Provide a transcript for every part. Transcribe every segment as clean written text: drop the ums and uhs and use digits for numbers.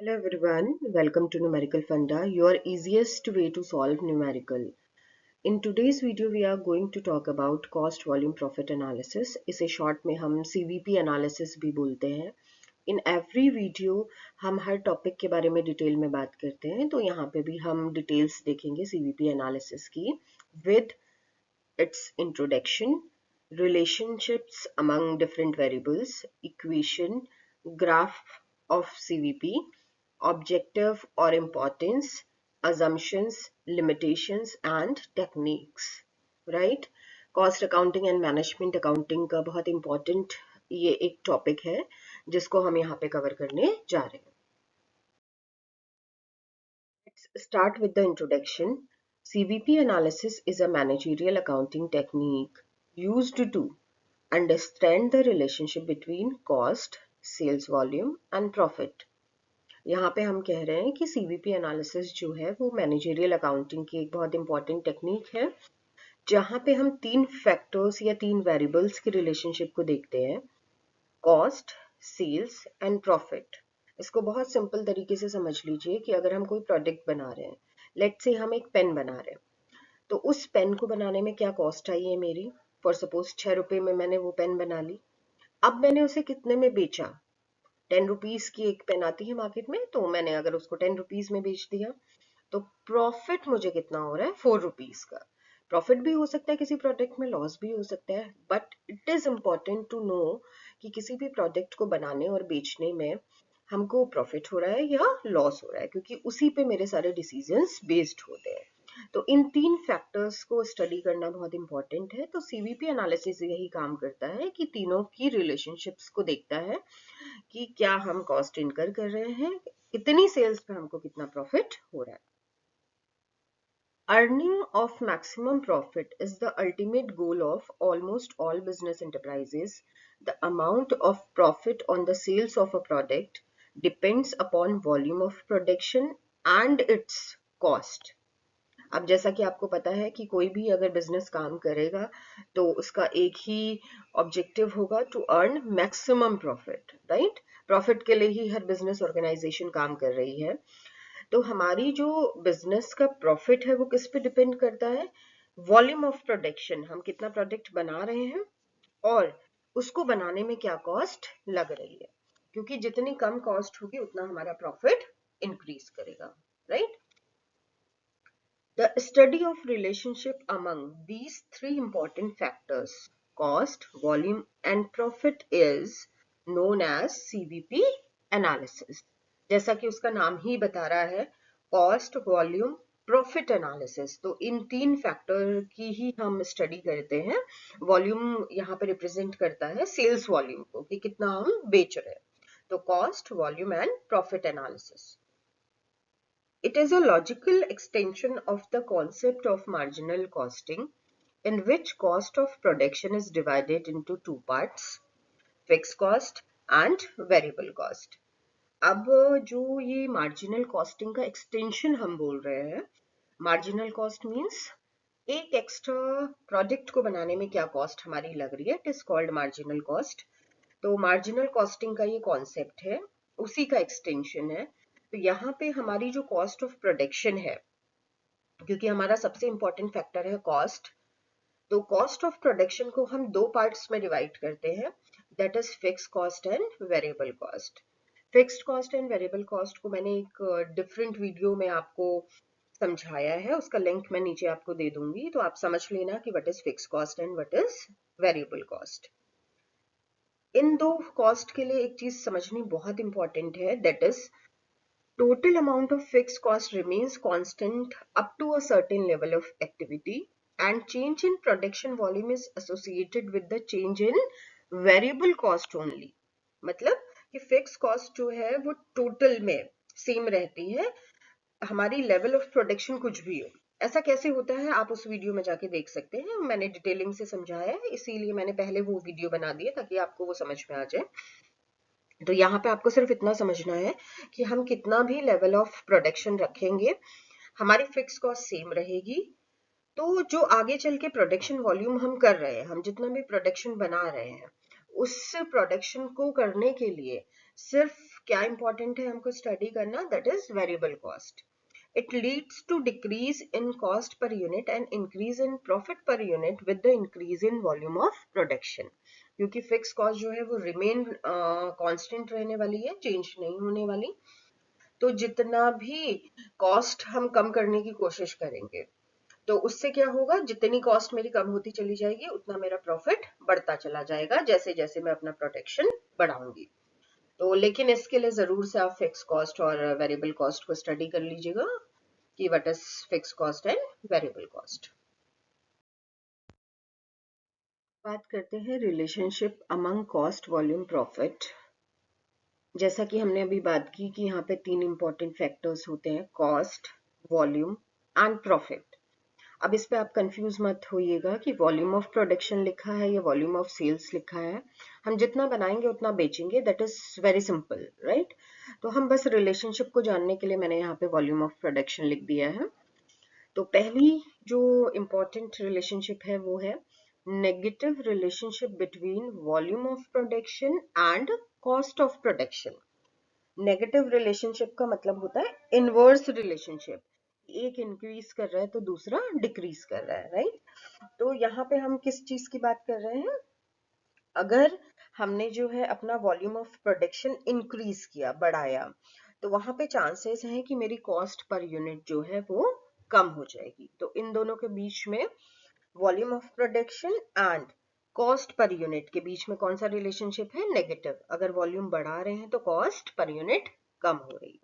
Hello everyone, welcome to Numerical Funda, your easiest way to solve numerical. In today's video we are going to talk about cost volume profit analysis. इसे short में हम CVP analysis भी बोलते हैं. In every video हम हर topic के बारे में डिटेल में बात करते हैं, तो यहाँ पे भी हम डिटेल्स देखेंगे CVP analysis की with its introduction, relationships among different variables, equation, graph of CVP, objective or importance, assumptions, limitations and techniques, right? Cost accounting and management accounting का बहुत important ये एक topic है जिसको हम यहाँ पे cover करने जा रहे हैं. Let's start with the introduction. CVP analysis is a managerial accounting technique used to understand the relationship between cost, sales volume and profit. यहाँ पे हम कह रहे हैं कि CVP एनालिसिस जो है वो मैनेजरियल अकाउंटिंग की एक बहुत इंपॉर्टेंट टेक्निक है जहाँ पे हम तीन फैक्टर्स या तीन वेरिएबल्स की रिलेशनशिप को देखते हैं, कॉस्ट, सेल्स एंड प्रॉफिट. इसको बहुत सिंपल तरीके से समझ लीजिए कि अगर हम कोई प्रोडक्ट बना रहे हैं, लेट्स से हम एक पेन बना रहे हैं, तो उस पेन को बनाने में क्या कॉस्ट आई है मेरी. फॉर सपोज 6 रुपए में मैंने वो पेन बना ली. अब मैंने उसे कितने में बेचा. 10 रुपीज की एक पेन आती है मार्केट में, तो मैंने अगर उसको 10 रुपीज में बेच दिया तो प्रॉफिट मुझे कितना हो रहा है, 4 रुपीज का. प्रॉफिट भी हो सकता है किसी प्रोडक्ट में, लॉस भी हो सकता है, but it is important to know कि किसी भी प्रोडक्ट को बनाने और बेचने में हमको प्रॉफिट हो रहा है या लॉस हो रहा है, क्योंकि उसी पे मेरे सारे डिसीजंस बेस्ड होते हैं. तो इन तीन फैक्टर्स को स्टडी करना बहुत इंपॉर्टेंट है. तो सीवीपी एनालिसिस यही काम करता है कि तीनों की रिलेशनशिप्स को देखता है कि क्या हम कॉस्ट इनकर कर रहे हैं, इतनी सेल्स पे हमको कितना प्रॉफिट हो रहा है. Earning of maximum profit is the ultimate goal of almost all business enterprises. The amount of profit on the sales of a product depends upon volume of production and its cost. अब जैसा कि आपको पता है कि कोई भी अगर बिजनेस काम करेगा तो उसका एक ही ऑब्जेक्टिव होगा, to earn maximum profit, right. Profit के लिए ही हर बिजनेस ऑर्गेनाइजेशन काम कर रही है. तो हमारी जो बिजनेस का प्रॉफिट है वो किस पे डिपेंड करता है, वॉल्यूम ऑफ प्रोडक्शन, हम कितना प्रोडक्ट बना रहे हैं और उसको बनाने में क्या कॉस्ट लग रही है, क्योंकि जितनी कम कॉस्ट होगी उतना हमारा प्रॉफिट इंक्रीज करेगा, right. The study of relationship among these three important factors, cost, volume and profit, is known as CVP analysis. जैसा कि उसका नाम ही बता रहा है, कॉस्ट, वॉल्यूम, प्रॉफिट एनालिसिस. तो इन तीन फैक्टर की ही हम स्टडी करते हैं. वॉल्यूम यहाँ पे रिप्रेजेंट करता है सेल्स वॉल्यूम को, कि कितना हम बेच रहे हैं. तो cost, volume and profit analysis. It is a logical extension of the concept of marginal costing, in which cost of production is divided into two parts, fixed cost and variable cost. अब जो ये marginal costing का extension हम बोल रहे हैं, marginal cost means एक extra product को बनाने में क्या कॉस्ट हमारी लग रही है, it is called marginal cost. तो मार्जिनल कॉस्टिंग का ये कॉन्सेप्ट है, उसी का एक्सटेंशन है. तो यहाँ पे हमारी जो कॉस्ट ऑफ प्रोडक्शन है, क्योंकि हमारा सबसे इंपॉर्टेंट फैक्टर है कॉस्ट, तो कॉस्ट ऑफ प्रोडक्शन को हम दो पार्ट्स में डिवाइड करते हैं, that is fixed cost and variable cost. Fixed cost and variable cost को मैंने एक डिफरेंट वीडियो में आपको समझाया है, उसका लिंक मैं नीचे आपको दे दूंगी, तो आप समझ लेना कि what is fixed cost and what is variable cost. इन दो कॉस्ट के लिए एक चीज समझनी बहुत इंपॉर्टेंट है, that is total amount of fixed cost remains constant up to a certain level of activity and change in production volume is associated with the change in variable cost only. मतलब कि fixed cost जो है वो total में same रहती है, हमारी level of production कुछ भी हो. ऐसा कैसे होता है आप उस वीडियो में जाके देख सकते हैं, मैंने डिटेलिंग से समझाया है, इसीलिए मैंने पहले वो वीडियो बना दी है ताकि आपको वो समझ में आ जाए. तो यहाँ पे आपको सिर्फ इतना समझना है कि हम कितना भी लेवल ऑफ प्रोडक्शन रखेंगे, हमारी फिक्स कॉस्ट सेम रहेगी. तो जो आगे चल के प्रोडक्शन वॉल्यूम हम कर रहे हैं, हम जितना भी प्रोडक्शन बना रहे हैं, उस प्रोडक्शन को करने के लिए सिर्फ क्या इंपॉर्टेंट है हमको स्टडी करना, that is variable cost. It leads to decrease in cost per unit and increase in profit per unit with the increase in volume of production. क्योंकि फिक्स कॉस्ट जो है वो रिमेन कांस्टेंट रहने वाली है, चेंज नहीं होने वाली. तो जितना भी कॉस्ट हम कम करने की कोशिश करेंगे तो उससे क्या होगा, जितनी कॉस्ट मेरी कम होती चली जाएगी उतना मेरा प्रॉफिट बढ़ता चला जाएगा जैसे जैसे मैं अपना प्रोटेक्शन बढ़ाऊंगी. तो लेकिन इसके लिए जरूर से आप फिक्स कॉस्ट और वेरिएबल कॉस्ट को स्टडी कर लीजिएगा कि what is fix cost and variable cost. बात करते हैं relationship among cost, volume, profit. जैसा कि हमने अभी बात की कि यहाँ पे 3 इंपॉर्टेंट फैक्टर्स होते हैं, कॉस्ट, वॉल्यूम एंड प्रॉफिट. अब इस पे आप कंफ्यूज मत होइएगा कि वॉल्यूम ऑफ प्रोडक्शन लिखा है या वॉल्यूम ऑफ सेल्स लिखा है. हम जितना बनाएंगे उतना बेचेंगे, that is very simple, right. तो हम बस रिलेशनशिप को जानने के लिए मैंने यहाँ पे वॉल्यूम ऑफ प्रोडक्शन लिख दिया है. तो पहली जो इम्पोर्टेंट रिलेशनशिप है वो है negative relationship between volume of production and cost of production. Negative relationship का मतलब होता है इनवर्स रिलेशनशिप, एक इंक्रीज कर रहा है तो दूसरा डिक्रीज कर रहा है, राइट. तो यहाँ पे हम किस चीज की बात कर रहे हैं, अगर हमने जो है अपना वॉल्यूम ऑफ प्रोडक्शन इंक्रीज किया, बढ़ाया, तो वहां पे चांसेस हैं कि मेरी कॉस्ट पर यूनिट जो है वो कम हो जाएगी. तो इन दोनों के बीच में, volume of production and cost per unit के बीच में कौन सा रिलेशनशिप है, नेगेटिव. अगर वॉल्यूम बढ़ा रहे हैं तो कॉस्ट पर यूनिट कम हो रही है.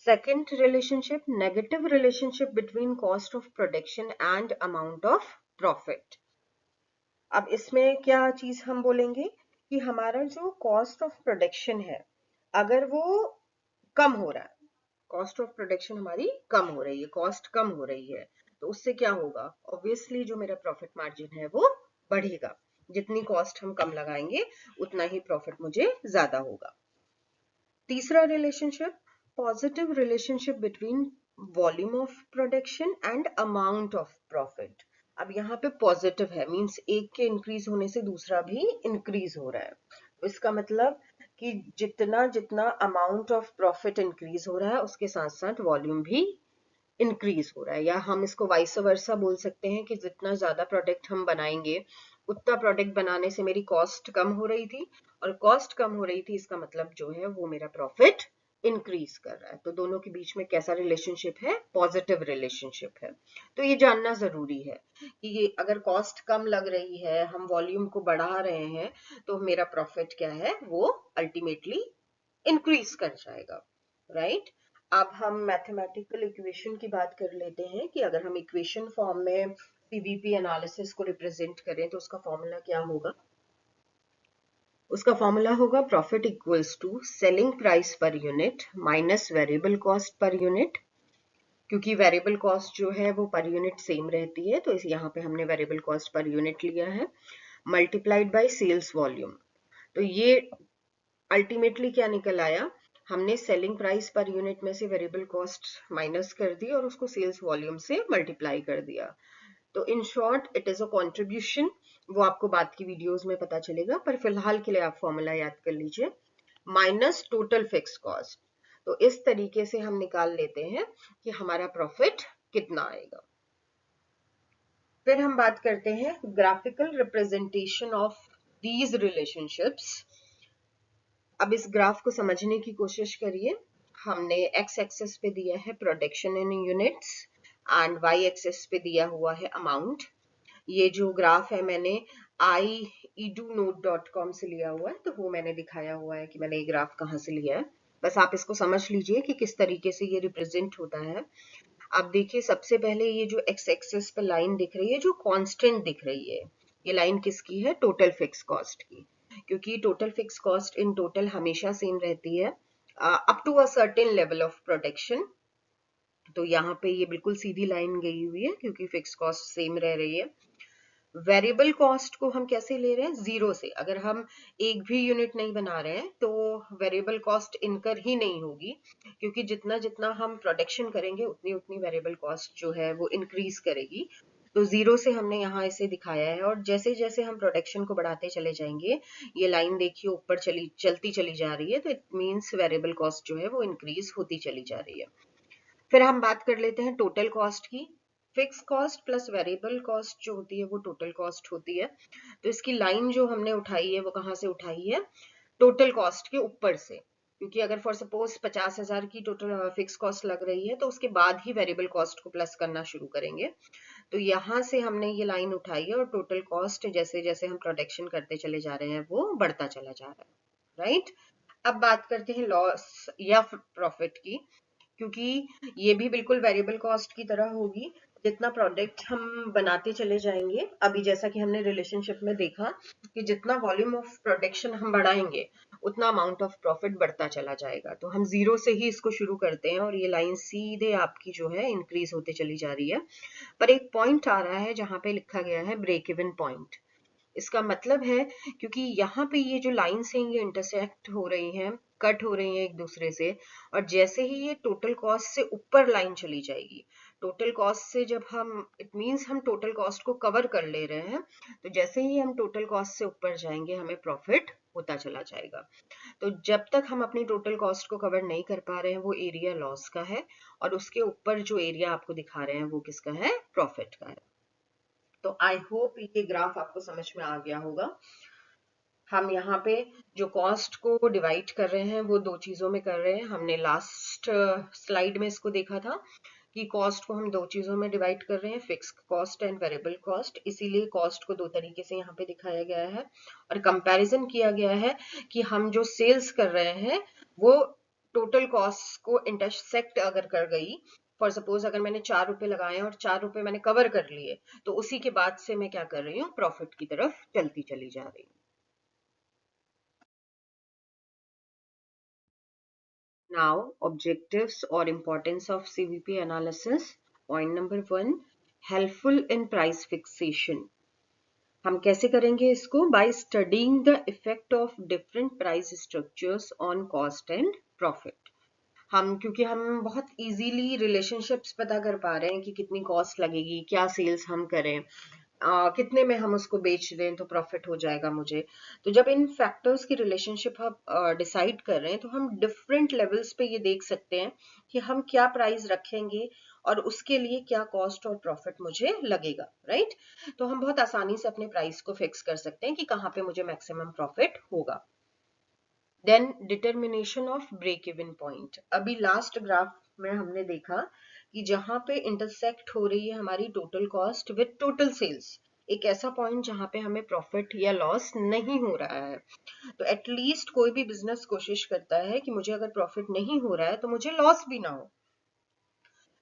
Second relationship, negative relationship between cost of production and amount of profit. अब इसमें क्या चीज हम बोलेंगे कि हमारा जो कॉस्ट ऑफ प्रोडक्शन है अगर वो कम हो रहा है, कॉस्ट ऑफ प्रोडक्शन हमारी कम हो रही है, कॉस्ट कम हो रही है, तो उससे क्या होगा, ऑब्वियसली जो मेरा प्रॉफिट मार्जिन है वो बढ़ेगा. जितनी कॉस्ट हम कम लगाएंगे उतना ही प्रॉफिट मुझे ज्यादा होगा. तीसरा relationship, positive relationship between volume of production and amount of profit. अब यहाँ पे पॉजिटिव है, मींस एक के इंक्रीज होने से दूसरा भी इंक्रीज हो रहा है. तो इसका मतलब कि जितना जितना अमाउंट ऑफ प्रॉफिट इंक्रीज हो रहा है उसके साथ साथ वॉल्यूम भी इंक्रीज हो रहा है. या हम इसको वाइस वर्सा बोल सकते हैं कि जितना ज्यादा प्रोडक्ट हम बनाएंगे उतना प्रोडक्ट बनाने से मेरी कॉस्ट कम हो रही थी, और कॉस्ट कम हो रही थी इसका मतलब जो है वो मेरा प्रॉफिट इंक्रीज कर रहा है. तो दोनों के बीच में कैसा रिलेशनशिप है, पॉजिटिव रिलेशनशिप है. तो ये जानना जरूरी है कि ये अगर कॉस्ट कम लग रही है, हम वॉल्यूम को बढ़ा रहे हैं, तो मेरा प्रॉफिट क्या है वो अल्टीमेटली इंक्रीज कर जाएगा, राइट. अब हम मैथमेटिकल इक्वेशन की बात कर लेते हैं कि अगर हम इक्वेशन फॉर्म में पीवीपी एनालिसिस को रिप्रेजेंट करें तो उसका फॉर्मूला क्या होगा, उसका फॉर्मूला होगा profit equals to selling price per unit minus variable cost per unit. क्योंकि वेरिएबल कॉस्ट जो है वो पर यूनिट सेम रहती है तो इस यहाँ पे हमने वेरिएबल कॉस्ट पर यूनिट लिया है, मल्टीप्लाइड बाय सेल्स वॉल्यूम. तो ये अल्टीमेटली क्या निकल आया, हमने सेलिंग प्राइस पर यूनिट में से वेरिएबल कॉस्ट माइनस कर दी और उसको सेल्स वॉल्यूम से मल्टीप्लाई कर दिया. तो in short it is a contribution. वो आपको बाद की वीडियोस में पता चलेगा, पर फिलहाल के लिए आप फॉर्मूला याद कर लीजिए, माइनस टोटल फिक्स कॉस्ट. तो इस तरीके से हम निकाल लेते हैं कि हमारा प्रॉफिट कितना आएगा. फिर हम बात करते हैं graphical representation of these relationships. अब इस ग्राफ को समझने की कोशिश करिए. हमने एक्स एक्सिस पे दिया है production in units and Y axis पे दिया हुआ है अमाउंट. ये जो ग्राफ है मैंने iedunode.com से लिया हुआ है, तो वो मैंने दिखाया हुआ है कि मैंने ये ग्राफ कहाँ से लिया है. बस आप इसको समझ लीजिए कि किस तरीके से ये रिप्रेजेंट होता है. आप देखिए सबसे पहले ये जो एक्स एक्सिस पे लाइन दिख रही है जो कांस्टेंट दिख रही है, ये लाइन किसकी है, टोटल फिक्स कॉस्ट की. क्योंकि total fix cost in total हमेशा सेम रहती है up to a certain level of production. तो यहाँ पे ये बिल्कुल सीधी लाइन गई हुई है क्योंकि फिक्स कॉस्ट सेम रह रही है. वेरिएबल कॉस्ट को हम कैसे ले रहे हैं, जीरो से. अगर हम एक भी यूनिट नहीं बना रहे हैं तो वेरिएबल कॉस्ट इनकर ही नहीं होगी, क्योंकि जितना जितना हम प्रोडक्शन करेंगे उतनी उतनी वेरिएबल कॉस्ट जो है वो इंक्रीज करेगी. तो जीरो से हमने यहाँ इसे दिखाया है, और जैसे जैसे हम प्रोडक्शन को बढ़ाते चले जाएंगे, ये लाइन देखिए ऊपर चलती चली जा रही है, तो इट मीन्स वेरिएबल कॉस्ट जो है वो इंक्रीज होती चली जा रही है। फिर हम बात कर लेते हैं टोटल कॉस्ट की। Fix cost plus variable cost जो होती है वो टोटल कॉस्ट होती है। तो इसकी लाइन जो हमने उठाई है वो कहाँ से उठाई है? टोटल कॉस्ट के ऊपर से, क्योंकि अगर फॉर सपोज 50,000 की टोटल फिक्स कॉस्ट लग रही है तो उसके बाद ही वेरिएबल कॉस्ट को प्लस करना शुरू करेंगे। तो यहाँ से हमने ये लाइन उठाई है, और टोटल कॉस्ट जैसे जैसे हम प्रोडक्शन करते चले जा रहे हैं वो बढ़ता चला जा रहा है, राइट। अब बात करते हैं लॉस या प्रॉफिट की, क्योंकि ये भी बिल्कुल वेरिएबल कॉस्ट की तरह होगी। जितना प्रोडक्ट हम बनाते चले जाएंगे, अभी जैसा कि हमने रिलेशनशिप में देखा कि जितना वॉल्यूम ऑफ प्रोडक्शन हम बढ़ाएंगे उतना अमाउंट ऑफ प्रॉफिट बढ़ता चला जाएगा। तो हम जीरो से ही इसको शुरू करते हैं, और ये लाइन सीधे आपकी जो है इंक्रीज होते चली जा रही है। पर एक पॉइंट आ रहा है जहां पे लिखा गया है ब्रेक इवन पॉइंट। इसका मतलब है, क्योंकि यहाँ पे ये जो लाइन्स हैं ये इंटरसेक्ट हो रही हैं, कट हो रही हैं एक दूसरे से, और जैसे ही ये टोटल कॉस्ट से ऊपर लाइन चली जाएगी, टोटल कॉस्ट से जब हम, इट मींस हम टोटल कॉस्ट को कवर कर ले रहे हैं, तो जैसे ही हम टोटल कॉस्ट से ऊपर जाएंगे हमें प्रॉफिट होता चला जाएगा। तो जब तक हम अपनी टोटल कॉस्ट को कवर नहीं कर पा रहे हैं वो एरिया लॉस का है, और उसके ऊपर जो एरिया आपको दिखा रहे हैं वो किसका है? प्रॉफिट का है। तो आई होप ये ग्राफ आपको समझ में आ गया होगा। हम यहाँ पे जो कॉस्ट को डिवाइड कर रहे हैं वो दो चीजों में कर रहे हैं। हमने लास्ट स्लाइड में इसको देखा था कि कॉस्ट को हम दो चीजों में डिवाइड कर रहे हैं, fixed cost and variable cost. इसीलिए कॉस्ट को दो तरीके से यहाँ पे दिखाया गया है, और कंपैरिजन किया गया है कि हम जो सेल्स कर रहे हैं वो टोटल कॉस्ट को इंटरसेक्ट अगर कर गई, फॉर सपोज अगर मैंने 4 रुपए लगाए और 4 रुपए मैंने कवर कर लिए, तो उसी के बाद से मैं क्या कर रही हूँ? प्रॉफिट की तरफ चलती चली जा रही हूँ। Now, objectives or importance of CVP analysis. Point number 1, helpful in price fixation. हम कैसे करेंगे इसको? By studying the effect of different price structures on cost and profit. हम, क्योंकि हम बहुत इजीली रिलेशनशिप्स पता कर पा रहे हैं कि कितनी कॉस्ट लगेगी, क्या सेल्स हम करें, कितने में हम उसको बेच दें तो प्रॉफिट हो जाएगा मुझे। तो जब इन फैक्टर्स की रिलेशनशिप हम डिसाइड कर रहे हैं तो हम डिफरेंट लेवल्स पे ये देख सकते हैं कि हम क्या प्राइस रखेंगे और उसके लिए क्या कॉस्ट और प्रॉफिट मुझे लगेगा, राइट। तो हम बहुत आसानी से अपने प्राइस को फिक्स कर सकते हैं कि कहाँ पे मुझे मैक्सिमम प्रॉफिट होगा। Then determination of break even point. अभी लास्ट ग्राफ में हमने देखा कि जहां पे इंटरसेक्ट हो रही है हमारी total cost with total sales, एक ऐसा पॉइंट जहां पे हमें प्रॉफिट या लॉस नहीं हो रहा है। तो एटलीस्ट कोई भी बिजनेस कोशिश करता है कि मुझे अगर प्रॉफिट नहीं हो रहा है तो मुझे लॉस भी ना हो।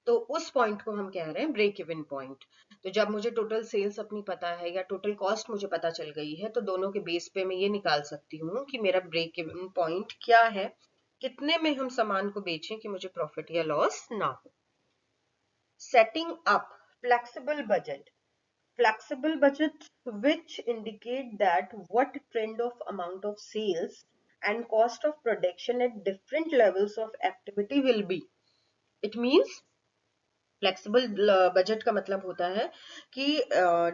तो उस पॉइंट को हम कह रहे हैं ब्रेक इवन पॉइंट। तो जब मुझे टोटल सेल्स अपनी पता है या टोटल कॉस्ट मुझे पता चल गई है, तो दोनों के बेस पे मैं ये निकाल सकती हूँ कि मेरा ब्रेक इवन पॉइंट क्या है, कितने में हम सामान को बेचें कि मुझे प्रॉफिट या लॉस ना हो। Setting up flexible budget. Flexible budgets which indicate that what trend of amount of sales and cost of production at different levels of activity will be. It means flexible budget का मतलब होता है कि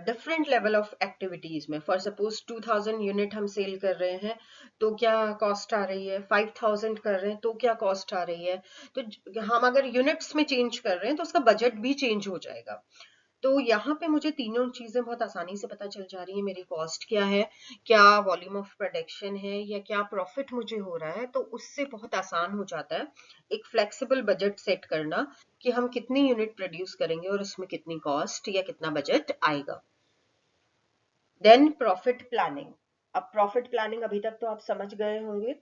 different level of activities में, for suppose 2000 unit हम cell कर रहे हैं तो क्या कॉस्ट आ रही है, 5000 कर रहे हैं तो क्या कॉस्ट आ रही है। तो हम अगर यूनिट्स में चेंज कर रहे हैं तो उसका बजट भी चेंज हो जाएगा। तो यहाँ पे मुझे तीनों चीजें बहुत आसानी से पता चल जा रही है। मेरी कॉस्ट क्या है, क्या वॉल्यूम ऑफ प्रोडक्शन है, या क्या प्रॉफिट मुझे हो रहा है। तो उससे बहुत आसान हो जाता है एक फ्लेक्सिबल बजट सेट करना कि हम कितनी यूनिट प्रोड्यूस करेंगे और उसमें कितनी कॉस्ट या कितना बजट आएगा। Then profit planning. अब प्रॉफिट प्लानिंग अभी तक तो आप समझ गए होंगे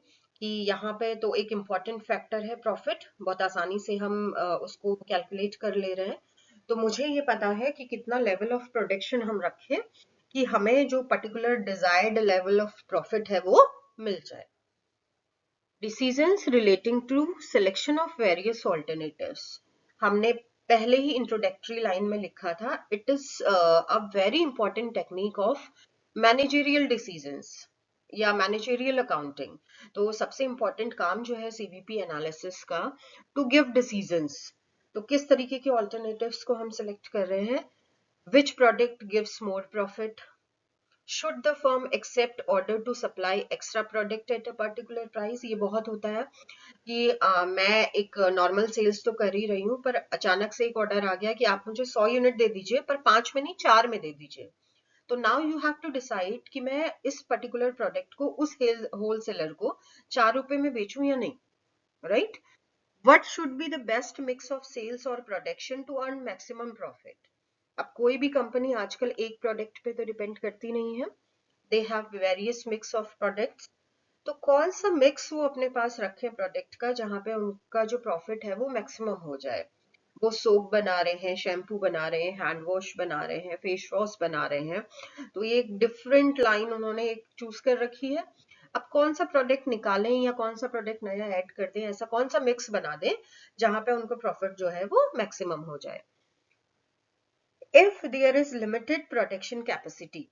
कि यहाँ पे तो एक इम्पॉर्टेंट फैक्टर है प्रॉफिट, बहुत आसानी से हम उसको कैलकुलेट कर ले रहे हैं। तो मुझे ये पता है कि कितना लेवल ऑफ प्रोडक्शन हम रखें कि हमें जो particular desired level of profit है वो मिल जाए। Decisions relating to selection of various alternatives. हमने पहले ही इंट्रोडक्टरी लाइन में लिखा था, it is a very important technique of managerial decisions या मैनेजरियल अकाउंटिंग। तो सबसे इंपॉर्टेंट काम जो है सीवीपी एनालिसिस का, टू गिव डिसीजंस। तो किस तरीके के ऑल्टरनेटिव्स को हम सिलेक्ट कर रहे हैं? Which product gives more profit? Should the firm accept order to supply extra product at a particular price? ये बहुत होता है कि मैं एक नॉर्मल सेल्स तो कर ही रही हूँ, पर अचानक से एक ऑर्डर आ गया कि आप मुझे 100 यूनिट दे दीजिए, पर 5 में नहीं 4 में दे दीजिए। तो now you have to decide कि मैं इस पर्टिकुलर प्रोडक्ट को उस होलसेलर को 4 रुपए में बेचूं या नहीं, right? What should be the best mix of sales or production to earn maximum profit? अब कोई भी कंपनी आजकल एक प्रोडक्ट पे तो डिपेंड करती नहीं है, they have various mix of products. तो कौन सा मिक्स वो अपने पास रखें प्रोडक्ट का जहां पे उनका जो प्रॉफिट है वो मैक्सिमम हो जाए। वो सोप बना रहे हैं, शैम्पू बना रहे हैं, हैंड वॉश बना रहे हैं, फेस वॉश बना रहे हैं, तो ये एक डिफरेंट लाइन उन्होंने एक चूज कर रखी है। अब कौन सा प्रोडक्ट निकालें या कौन सा प्रोडक्ट नया ऐड कर दें, ऐसा कौन सा मिक्स बना दें जहां पे उनको प्रॉफिट जो है वो मैक्सिमम हो जाए। If there is limited production capacity,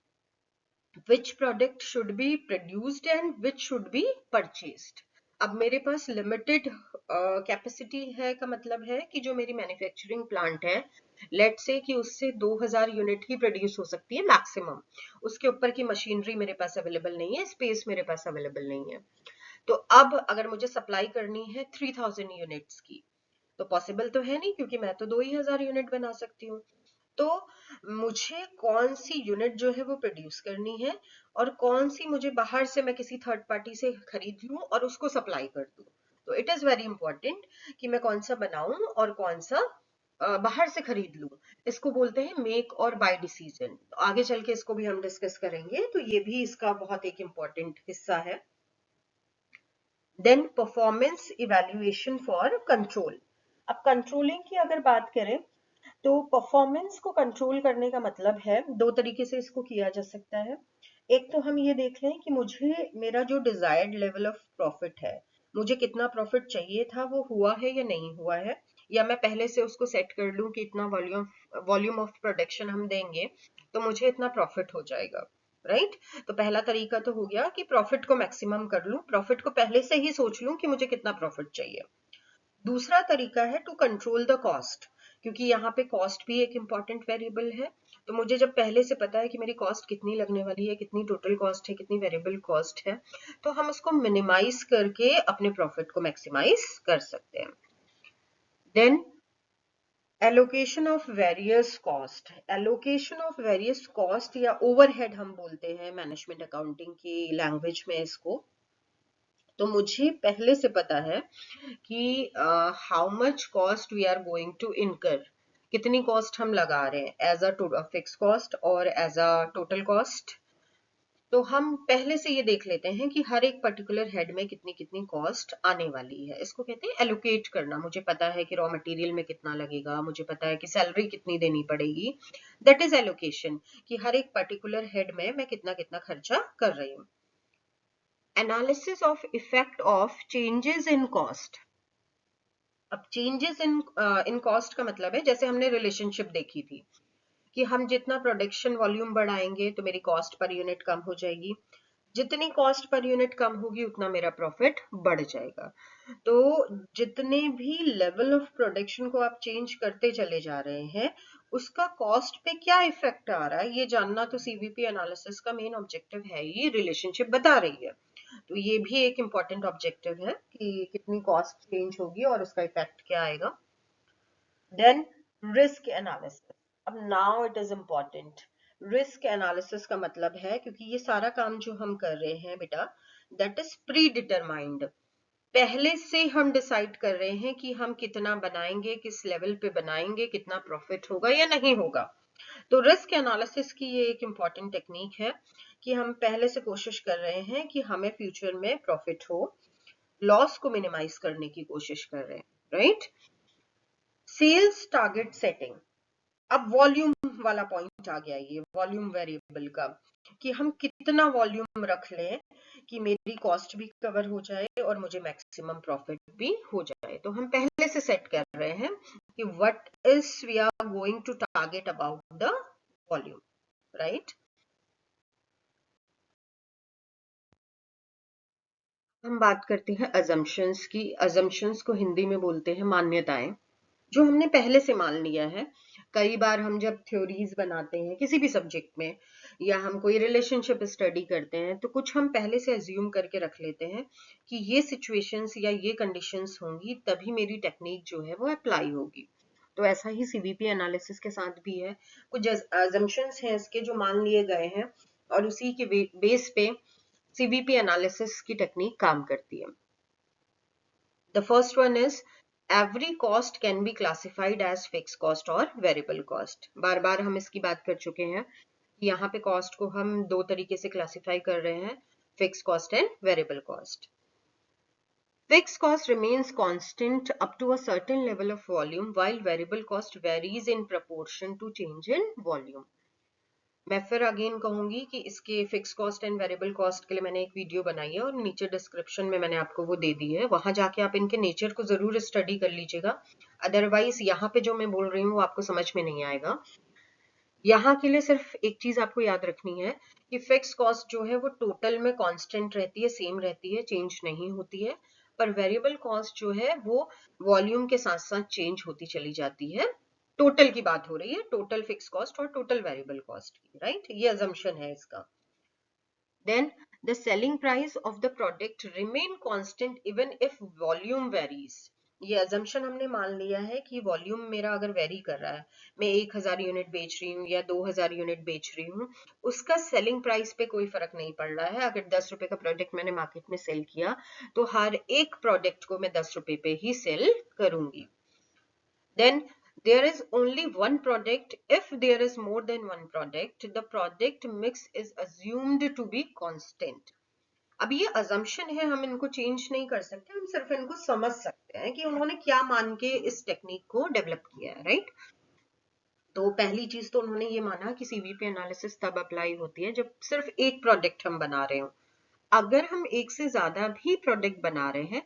which product should be produced and which should be purchased? अब मेरे पास लिमिटेड कैपेसिटी है का मतलब है कि जो मेरी मैन्युफैक्चरिंग प्लांट है, लेट से कि उससे 2000 यूनिट ही प्रोड्यूस हो सकती है मैक्सिमम, उसके ऊपर की मशीनरी मेरे पास अवेलेबल नहीं है, स्पेस मेरे पास अवेलेबल नहीं है। तो अब अगर मुझे सप्लाई करनी है 3000 यूनिट्स की, तो पॉसिबल तो है नहीं क्योंकि मैं तो 2000 यूनिट बना सकती हूँ। तो मुझे कौन सी यूनिट जो है वो प्रोड्यूस करनी है और कौन सी मुझे बाहर से मैं किसी थर्ड पार्टी से खरीद लूं और उसको सप्लाई कर दूं। तो इट इज वेरी इंपॉर्टेंट कि मैं कौन सा बनाऊं और कौन सा बाहर से खरीद लूं। इसको बोलते हैं मेक और बाय डिसीजन। तो आगे चल के इसको भी हम डिस्कस करेंगे, तो ये भी इसका बहुत एक इम्पॉर्टेंट हिस्सा है। Then performance evaluation for control. अब कंट्रोलिंग की अगर बात करें तो परफॉर्मेंस को कंट्रोल करने का मतलब है, दो तरीके से इसको किया जा सकता है। एक तो हम ये देख लें कि मुझे मेरा जो डिजायर्ड लेवल ऑफ प्रॉफिट है, मुझे कितना प्रॉफिट चाहिए था वो हुआ है या नहीं हुआ है, या मैं पहले से उसको सेट कर लूं कि इतना वॉल्यूम ऑफ प्रोडक्शन हम देंगे तो मुझे इतना प्रॉफिट हो जाएगा, राइट? तो पहला तरीका तो हो गया कि प्रॉफिट को मैक्सिमम कर लूं, प्रॉफिट को पहले से ही सोच लूं कि मुझे कितना प्रॉफिट चाहिए। दूसरा तरीका है टू कंट्रोल द कॉस्ट, क्योंकि यहाँ पे कॉस्ट भी एक इम्पॉर्टेंट वेरिएबल है। तो मुझे जब पहले से पता है कि मेरी कॉस्ट कितनी लगने वाली है, कितनी टोटल कॉस्ट है, कितनी वेरिएबल कॉस्ट है, तो हम उसको मिनिमाइज करके अपने प्रॉफिट को मैक्सिमाइज कर सकते हैं। Then allocation of various cost. Allocation of various cost या ओवरहेड हम बोलते हैं मैनेजमेंट अकाउंटिंग की लैंग्वेज में इसको। तो मुझे पहले से पता है कि how much cost we are going to incur, कितनी कॉस्ट हम लगा रहे हैं एज अ फिक्स कॉस्ट और एज अ टोटल कॉस्ट। तो हम पहले से ये देख लेते हैं कि हर एक पर्टिकुलर हेड में कितनी कितनी कॉस्ट आने वाली है, इसको कहते हैं एलोकेट करना। मुझे पता है कि रॉ मटेरियल में कितना लगेगा, मुझे पता है कि सैलरी कितनी देनी पड़ेगी, दैट इज एलोकेशन, कि हर एक पर्टिकुलर हेड में मैं कितना कितना खर्चा कर रही हूँ। Analysis of effect of changes in cost. अब चेंजेस इन कॉस्ट का मतलब है, जैसे हमने रिलेशनशिप देखी थी कि हम जितना प्रोडक्शन वॉल्यूम बढ़ाएंगे तो मेरी कॉस्ट पर यूनिट कम हो जाएगी, जितनी कॉस्ट पर यूनिट कम होगी उतना मेरा प्रॉफिट बढ़ जाएगा। तो जितने भी लेवल ऑफ प्रोडक्शन को आप चेंज करते चले जा रहे हैं, उसका कॉस्ट पे क्या इफेक्ट आ रहा है ये जानना तो सीवीपी एनालिसिस का मेन ऑब्जेक्टिव है, ये रिलेशनशिप बता रही है। तो ये भी एक इम्पॉर्टेंट ऑब्जेक्टिव है कि कितनी कॉस्ट चेंज होगी और उसका इफेक्ट क्या आएगा। Then risk analysis. अब now it is important. Risk analysis का मतलब है, क्योंकि ये सारा काम जो हम कर रहे हैं बेटा, दैट इज प्री डिटरमाइंड। पहले से हम डिसाइड कर रहे हैं कि हम कितना बनाएंगे, किस लेवल पे बनाएंगे, कितना प्रॉफिट होगा या नहीं होगा। तो रिस्क एनालिसिस की ये एक इम्पॉर्टेंट टेक्निक है कि हम पहले से कोशिश कर रहे हैं कि हमें फ्यूचर में प्रॉफिट हो, लॉस को मिनिमाइज करने की कोशिश कर रहे हैं, राइट? Sales target setting. अब वॉल्यूम वाला पॉइंट आ गया, ये वॉल्यूम वेरिएबल का, कि हम कितना वॉल्यूम रख लें कि मेरी कॉस्ट भी कवर हो जाए और मुझे मैक्सिमम प्रॉफिट भी हो जाए। तो हम पहले से सेट कर रहे हैं कि what is we are going to target about the volume, right? हम बात करते हैं अजम्पशंस की। अजम्पशंस को हिंदी में बोलते हैं मान्यताएं, जो हमने पहले से मान लिया है। कई बार हम जब थ्योरीज बनाते हैं किसी भी सब्जेक्ट में, या हम कोई रिलेशनशिप स्टडी करते हैं, तो कुछ हम पहले से अज्यूम करके रख लेते हैं कि ये सिचुएशंस या ये कंडीशंस होंगी तभी मेरी टेक्निक जो है वो अप्लाई होगी। तो ऐसा ही सीवीपी एनालिसिस के साथ भी है। कुछ अजम्पशंस हैं इसके जो मान लिए गए हैं और उसी के बेस पे सीवीपी एनालिसिस की टेक्निक काम करती है। The first one is every cost can be classified as fixed cost और variable cost। बार बार हम इसकी बात कर चुके हैं। यहाँ पे कॉस्ट को हम दो तरीके से क्लासिफाई कर रहे हैं, fix cost and variable cost. Fixed cost remains constant up to a certain level of volume, while variable cost varies in proportion to change in volume। मैं फिर अगेन कहूंगी कि इसके fix cost and variable cost के लिए मैंने एक video बनाई है और नीचे डिस्क्रिप्शन में मैंने आपको वो दे दी है, वहां जाके आप इनके नेचर को जरूर स्टडी कर लीजिएगा। अदरवाइज यहाँ पे जो मैं बोल रही हूँ वो आपको समझ में नहीं आएगा। यहाँ के लिए सिर्फ एक चीज आपको याद रखनी है कि फिक्स कॉस्ट जो है वो टोटल में कांस्टेंट रहती है, सेम रहती है, चेंज नहीं होती है। पर वेरिएबल कॉस्ट जो है वो वॉल्यूम के साथ साथ चेंज होती चली जाती है। टोटल की बात हो रही है, टोटल फिक्स कॉस्ट और टोटल वेरिएबल कॉस्ट की, राइट? ये अजम्पशन है इसका। Then the selling price of the product remain constant even if volume varies। ये assumption हमने मान लिया है कि वॉल्यूम मेरा अगर वेरी कर रहा है, मैं 1000 यूनिट बेच रही हूँ या 2000 यूनिट बेच रही हूँ, उसका सेलिंग प्राइस पे कोई फर्क नहीं पड़ रहा है। अगर 10 रुपए का प्रोडक्ट मैंने मार्केट में सेल किया तो हर एक प्रोडक्ट को मैं 10 रुपए पे ही सेल करूंगी। Then there is only one product. If there is more than one product, the product mix is assumed to be constant। अब ये assumption है, हम इनको चेंज नहीं कर सकते, हम सिर्फ इनको समझ सकते हैं कि उन्होंने क्या मान के इस टेक्निक को डेवलप किया है, राइट? तो पहली चीज तो उन्होंने ये माना कि सीवीपी एनालिसिस तब अप्लाई होती है जब सिर्फ एक प्रोडक्ट हम बना रहे हो। अगर हम एक से ज्यादा भी प्रोडक्ट बना रहे हैं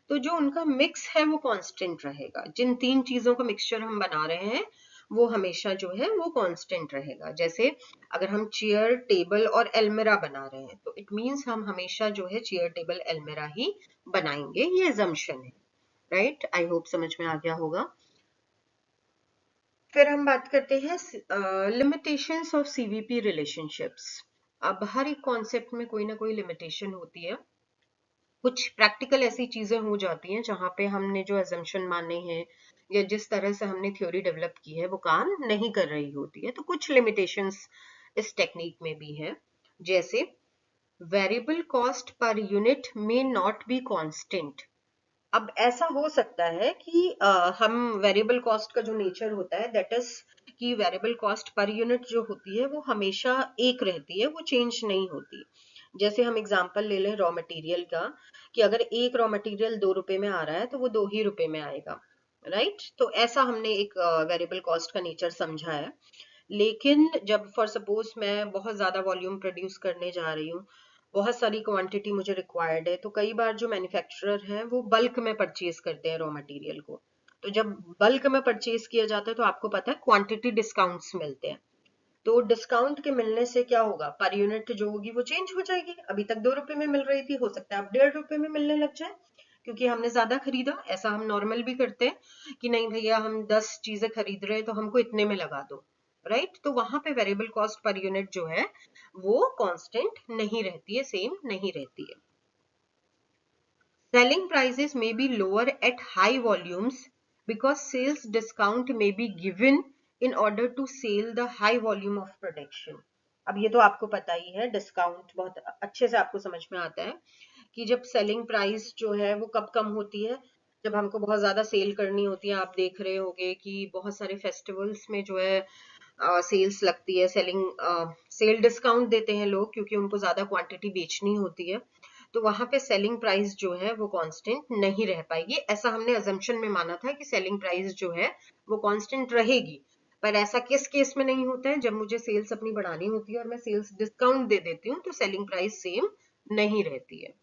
तो जो उनका मिक्स है वो कांस्टेंट रहेगा। जिन तीन चीजों का मिक्सचर हम बना रहे हैं वो हमेशा जो है वो कांस्टेंट रहेगा। जैसे अगर हम चेयर, टेबल और एलमिरा बना रहे हैं तो इट मींस हम हमेशा जो है चेयर, टेबल, एलमिरा ही बनाएंगे। ये assumption है, राइट? आई होप समझ में आ गया होगा। फिर हम बात करते हैं लिमिटेशंस ऑफ सीवीपी रिलेशनशिप्स। अब हर एक कॉन्सेप्ट में कोई ना कोई लिमिटेशन होती है। कुछ प्रैक्टिकल ऐसी चीजें हो जाती हैं जहां पे हमने जो अजम्पशन माने हैं या जिस तरह से हमने थ्योरी डेवलप की है वो काम नहीं कर रही होती है। तो कुछ लिमिटेशंस इस टेक्निक में भी है। जैसे वेरिएबल कॉस्ट पर यूनिट में नॉट बी कांस्टेंट। अब ऐसा हो सकता है कि हम वेरिएबल कॉस्ट का जो नेचर होता है दैट इज कि वेरिएबल कॉस्ट पर यूनिट जो होती है वो हमेशा एक रहती है, वो चेंज नहीं होती। जैसे हम एग्जांपल ले लें रॉ मटेरियल का, कि अगर एक रॉ मटेरियल 2 रुपए में आ रहा है तो वो 2 ही रुपए में आएगा, राइट? तो ऐसा हमने एक वेरिएबल कॉस्ट का नेचर समझा है। लेकिन जब फॉर सपोज मैं बहुत ज्यादा वॉल्यूम प्रोड्यूस करने जा रही हूँ, बहुत सारी क्वांटिटी मुझे रिक्वायर्ड है, तो कई बार जो मैन्युफैक्चरर हैं वो बल्क में परचेज करते हैं रॉ मटेरियल को। तो जब बल्क में परचेज किया जाता है तो आपको पता है क्वांटिटी डिस्काउंट्स मिलते हैं। तो डिस्काउंट के मिलने से क्या होगा, पर यूनिट जो होगी वो चेंज हो जाएगी। अभी तक 2 रुपए में मिल रही थी, हो सकता है अब 1.5 रुपए में मिलने लग जाए क्योंकि हमने ज्यादा खरीदा। ऐसा हम नॉर्मल भी करते हैं कि नहीं भैया हम 10 चीजें खरीद रहे हैं तो हमको इतने में लगा दो, राइट? तो वहां पे वेरिएबल कॉस्ट पर यूनिट जो है वो कांस्टेंट नहीं रहती है, सेम नहीं रहती है। Selling prices may be lower at high volumes because sales discount may be given in order to sell the high volume of production। अब ये तो आपको पता ही है, डिस्काउंट बहुत अच्छे से आपको समझ में आता है कि जब सेलिंग प्राइस जो है वो कब कम होती है, जब हमको बहुत ज्यादा सेल करनी होती है। आप देख रहे होंगे कि बहुत सारे फेस्टिवल्स में जो है सेल्स लगती है, सेल डिस्काउंट देते हैं लोग क्योंकि उनको ज्यादा क्वांटिटी बेचनी होती है। तो वहां पे सेलिंग प्राइस जो है वो कांस्टेंट नहीं रह पाएगी। ऐसा हमने अजम्पशन में माना था कि सेलिंग प्राइस जो है वो कांस्टेंट रहेगी। पर ऐसा किस केस में नहीं होता है, जब मुझे सेल्स अपनी बढ़ानी होती है और मैं सेल्स डिस्काउंट दे देती हूँ तो सेलिंग प्राइस सेम नहीं रहती है।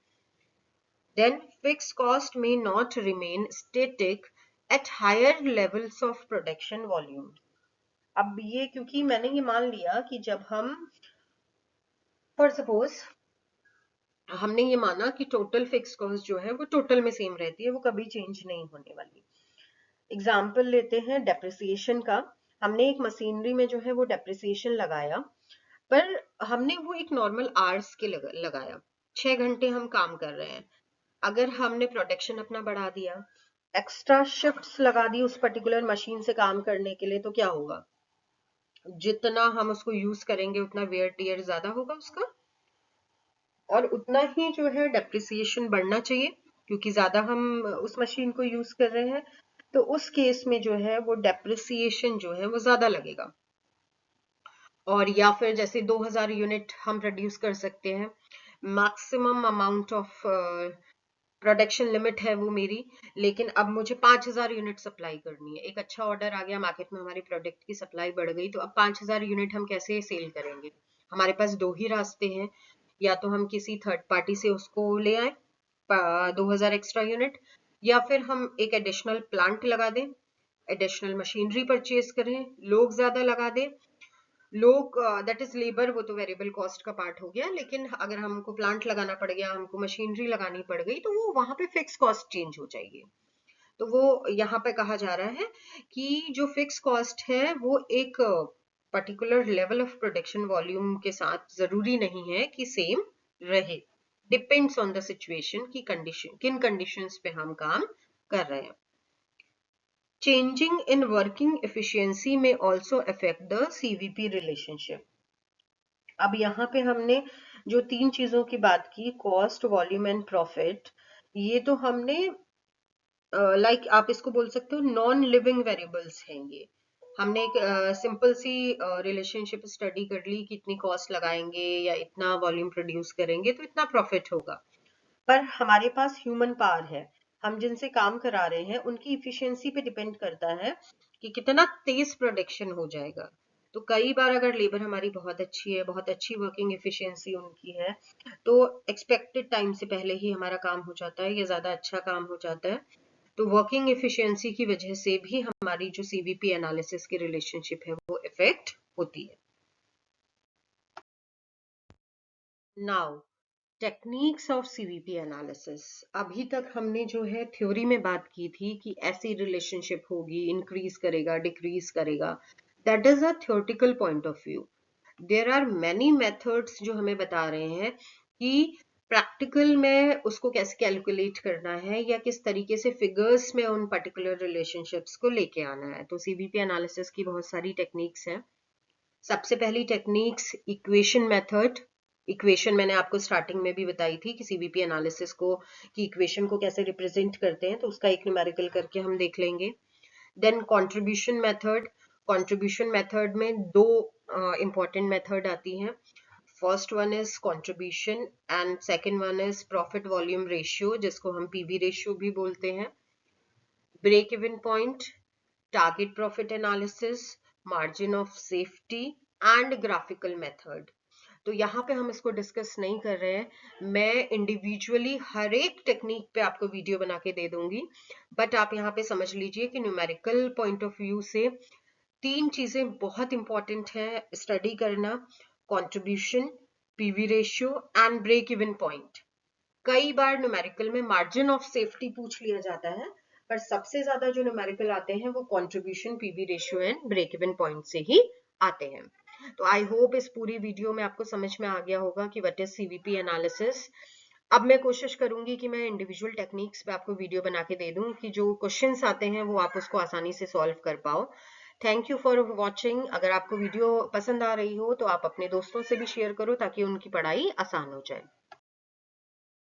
Then fixed cost may not remain static at higher levels of production volume। अब ये क्योंकि मैंने ये मान लिया कि जब हम फॉर सपोज हमने ये माना कि टोटल फिक्स कॉस्ट जो है वो टोटल में सेम रहती है, वो कभी चेंज नहीं होने वाली। एग्जाम्पल लेते हैं डेप्रिसिएशन का। हमने एक मशीनरी में जो है वो डेप्रिसिएशन लगाया, पर हमने वो एक नॉर्मल आवर्स के लगाया, 6 घंटे हम काम कर रहे हैं। अगर हमने प्रोडक्शन अपना बढ़ा दिया, एक्स्ट्रा शिफ्ट्स लगा दी उस पर्टिकुलर मशीन से काम करने के लिए, तो क्या होगा, जितना हम उसको यूज करेंगे उतना वेयर टियर ज्यादा होगा उसका, और उतना ही जो है डेप्रिसिएशन बढ़ना चाहिए, क्योंकि ज्यादा हम उस मशीन को यूज कर रहे हैं। तो उस केस में जो है वो डेप्रिसिएशन जो है वो ज्यादा लगेगा। और या फिर जैसे 2000 यूनिट हम प्रोड्यूस कर सकते हैं, maximum amount of production limit है वो मेरी, लेकिन अब मुझे 5000 यूनिट सप्लाई करनी है। एक अच्छा ऑर्डर आ गया मार्केट में, हमारी प्रोडक्ट की सप्लाई बढ़ गई, तो अब 5000 यूनिट हम कैसे सेल करेंगे? हमारे पास दो ही रास्ते हैं, या तो हम किसी थर्ड पार्टी से उसको ले आए 2000 एक्स्ट्रा यूनिट, या फिर हम एक एडिशनल प्लांट लगा दें, एडिशनल मशीनरी परचेज करें, लोग ज्यादा लगा दें। लोग दैट इज लेबर, वो तो वेरिएबल कॉस्ट का पार्ट हो गया, लेकिन अगर हमको प्लांट लगाना पड़ गया, हमको मशीनरी लगानी पड़ गई, तो वो वहां पे फिक्स कॉस्ट चेंज हो जाएगी। तो वो यहाँ पे कहा जा रहा है कि जो फिक्स कॉस्ट है वो एक particular level of production volume के साथ जरूरी नहीं है कि सेम रहे, डिपेंड्स ऑन द सिचुएशन की कंडीशन, किन कंडीशंस पे हम काम कर रहे हैं। Changing in working efficiency may also affect the CVP relationship. अब यहाँ पे हमने जो तीन चीजों की बात की, कॉस्ट, वॉल्यूम एंड प्रॉफिट, ये तो हमने लाइक आप इसको बोल सकते हो नॉन लिविंग वेरिएबल्स हैं ये। हमने एक सिंपल सी रिलेशनशिप स्टडी कर ली कि इतनी कॉस्ट लगाएंगे या इतना वॉल्यूम प्रोड्यूस करेंगे तो इतना प्रॉफिट होगा, पर हमारे पास ह्यूमन पावर है, हम जिनसे काम करा रहे हैं उनकी इफिशियंसी पे डिपेंड करता है कि कितना तेज प्रोडक्शन हो जाएगा। तो कई बार अगर लेबर हमारी बहुत अच्छी है, बहुत अच्छी वर्किंग एफिशिएंसी उनकी है, तो एक्सपेक्टेड टाइम से पहले ही हमारा काम हो जाता है या ज्यादा अच्छा काम हो जाता है। तो वर्किंग एफिशिएंसी की वजह से भी हमारी जो सीवीपी एनालिसिस की रिलेशनशिप है वो इफेक्ट होती है। Now techniques of CVP analysis. अभी तक हमने जो है थ्योरी में बात की थी कि ऐसी रिलेशनशिप होगी, इंक्रीज करेगा, डिक्रीज करेगा, that is a theoretical point of view. There are many methods जो हमें बता रहे हैं कि प्रैक्टिकल में उसको कैसे कैलकुलेट करना है या किस तरीके से फिगर्स में उन पर्टिकुलर रिलेशनशिप्स को लेके आना है। तो सीवीपी एनालिसिस की बहुत सारी टेक्निक्स हैं। सबसे पहली टेक्निक्स इक्वेशन मेथड। इक्वेशन मैंने आपको स्टार्टिंग में भी बताई थी कि सीवीपी एनालिसिस को कि इक्वेशन को कैसे रिप्रेजेंट करते हैं, तो उसका एक न्यूमेरिकल करके हम देख लेंगे। Then contribution method. Contribution method में दो इंपॉर्टेंट मेथड आती हैं। First one is contribution and second one is profit volume ratio, जिसको हम पीवी रेशियो भी बोलते हैं। Break even point, target profit analysis, margin of safety and graphical method. तो यहाँ पे हम इसको डिस्कस नहीं कर रहे हैं, मैं इंडिविजुअली हर एक टेक्निक पे आपको वीडियो बना के दे दूंगी, बट आप यहाँ पे समझ लीजिए कि न्यूमेरिकल पॉइंट ऑफ व्यू से तीन चीजें बहुत इंपॉर्टेंट है स्टडी करना: contribution, PV ratio and break even point. कई बार न्यूमेरिकल में मार्जिन ऑफ सेफ्टी पूछ लिया जाता है, पर सबसे ज्यादा जो न्यूमेरिकल आते हैं वो contribution, PV ratio and break even point से ही आते हैं। तो आई होप इस पूरी वीडियो में आपको समझ में आ गया होगा कि व्हाट इज सीवीपी एनालिसिस। अब मैं कोशिश करूंगी कि मैं इंडिविजुअल टेक्निक्स पे आपको वीडियो बना के दे दूं कि जो क्वेश्चंस आते हैं वो आप उसको आसानी से सॉल्व कर पाओ। Thank you for watching. अगर आपको वीडियो पसंद आ रही हो तो आप अपने दोस्तों से भी शेयर करो ताकि उनकी पढ़ाई आसान हो जाए।